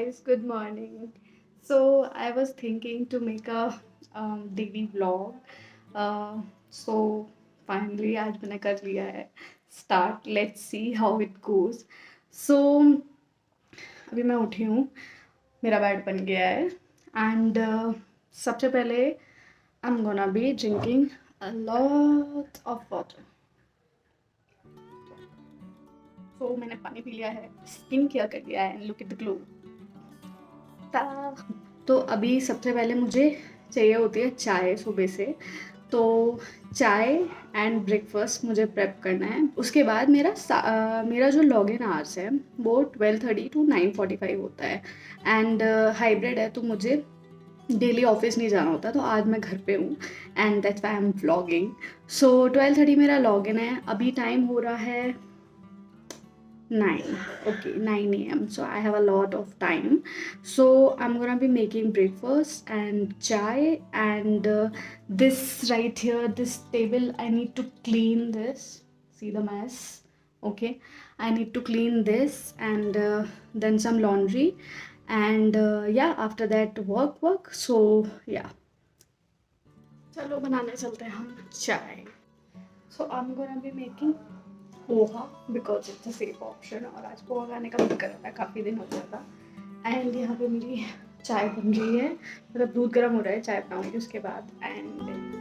guys, good morning. So I was thinking to make a daily vlog. Uh, so finally आज मैंने कर लिया है start. Let's see how it goes. So अभी मैं उठी हूँ, मेरा बेड बन गया है and सबसे पहले I'm gonna be drinking a lot of water. So मैंने पानी पी लिया है, स्किन केयर कर लिया है and look at the glow. तो अभी सबसे पहले मुझे चाहिए होती है चाय सुबह से। तो चाय एंड ब्रेकफास्ट मुझे प्रेप करना है। उसके बाद मेरा जो लॉगिन आवर्स है वो 12:30 to 9:45 होता है एंड हाइब्रिड है, तो मुझे डेली ऑफिस नहीं जाना होता, तो आज मैं घर पे हूँ and that's why I am vlogging. So 12:30 मेरा लॉगिन है। अभी टाइम हो रहा है 9. Okay, 9 a.m. So I have a lot of time. So I'm gonna be making breakfast and chai and this right here, this table, I need to clean this. See the mess? Okay, I need to clean this and then some laundry and yeah, after that work. So yeah, चलो बनाने चलते हैं हम चाय. So I'm gonna be making poha because it's a safe option, और आज पोहा खाने का मन कर रहा था, काफ़ी दिन हो गया था। एंड यहाँ पे मेरी चाय बन रही है, मतलब दूध गर्म हो रहा है, चाय बनाऊंगी उसके बाद। एंड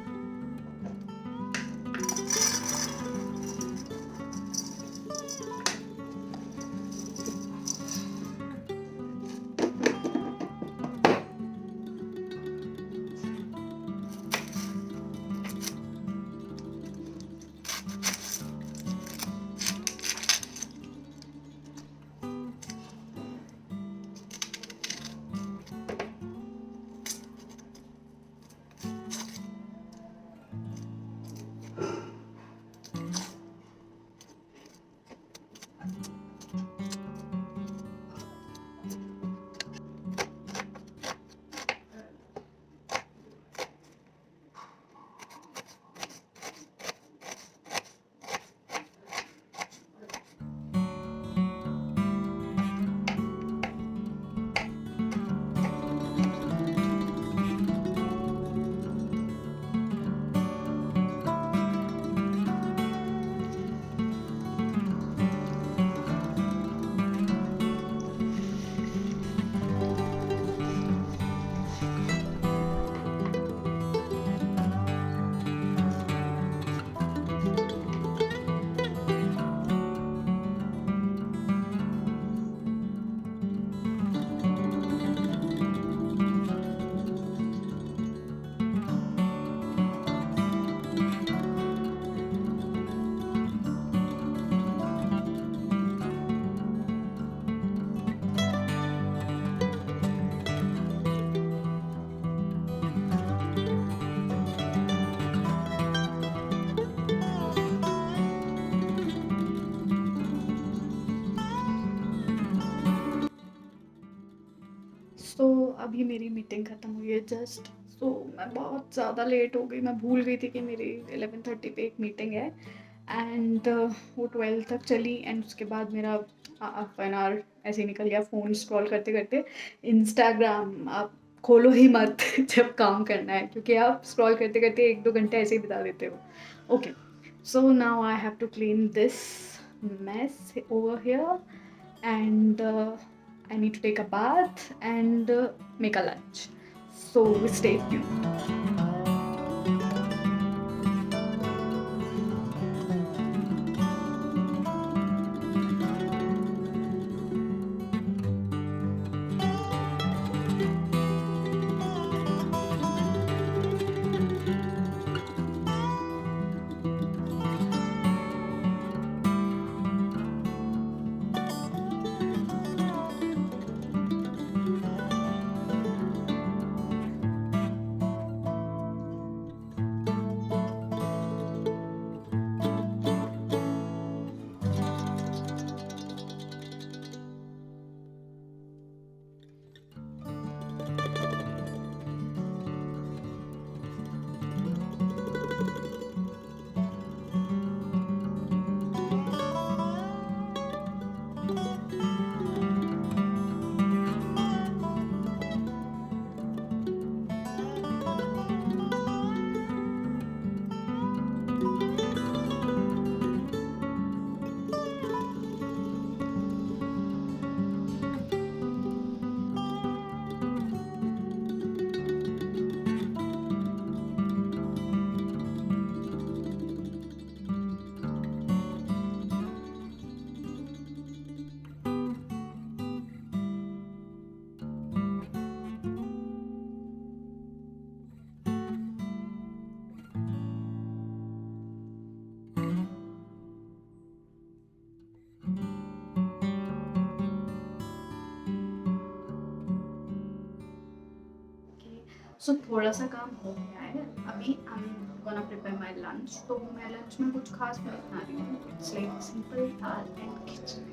सो अभी मेरी मीटिंग ख़त्म हुई है जस्ट। सो मैं बहुत ज़्यादा लेट हो गई, मैं भूल गई थी कि मेरी 11:30 पे एक मीटिंग है एंड वो 12 तक चली एंड उसके बाद मेरा हाफ एन आवर ऐसे ही निकल गया फ़ोन स्क्रॉल करते करते। इंस्टाग्राम आप खोलो ही मत जब काम करना है, क्योंकि आप स्क्रॉल करते करते 1-2 घंटे ऐसे ही बिता देते हो। Okay, so now I have to clean this mess over here and I need to take a bath and make a lunch. So stay tuned. सो थोड़ा सा काम हो गया है, अभी I am gonna prepare my lunch. तो मैं lunch में कुछ खास नहीं बना रही हूँ, it's like simple dal and khichdi.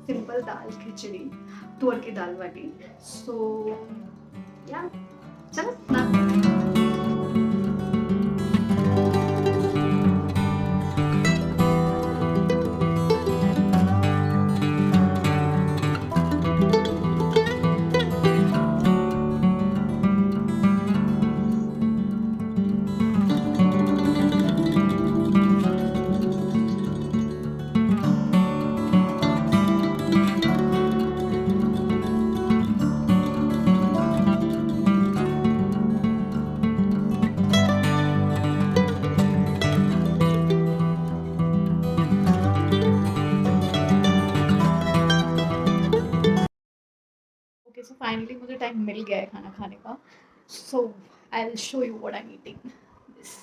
Simple dal khichdi, तुअर की दाल वाली। सो या चलो बनाते हैं। ओके, सो फाइनली मुझे टाइम मिल गया है खाना खाने का। So I will show you what I am eating. This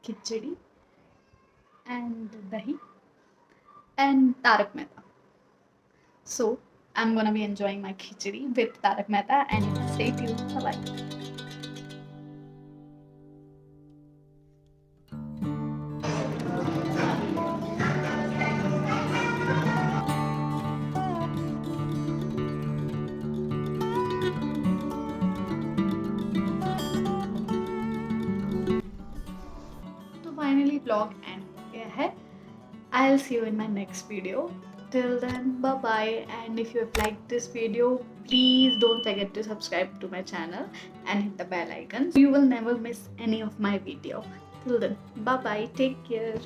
khichdi and dahi and Tarak Mehta. So I'm gonna be enjoying my khichdi with Tarak Mehta, and stay tuned. Bye bye. तो finally blog and हो गया है। I'll see you in my next video. Till then, bye bye. And if you have liked this video, please don't forget to subscribe to my channel and hit the bell icon. You will never miss any of my video. Till then, bye bye. Take care.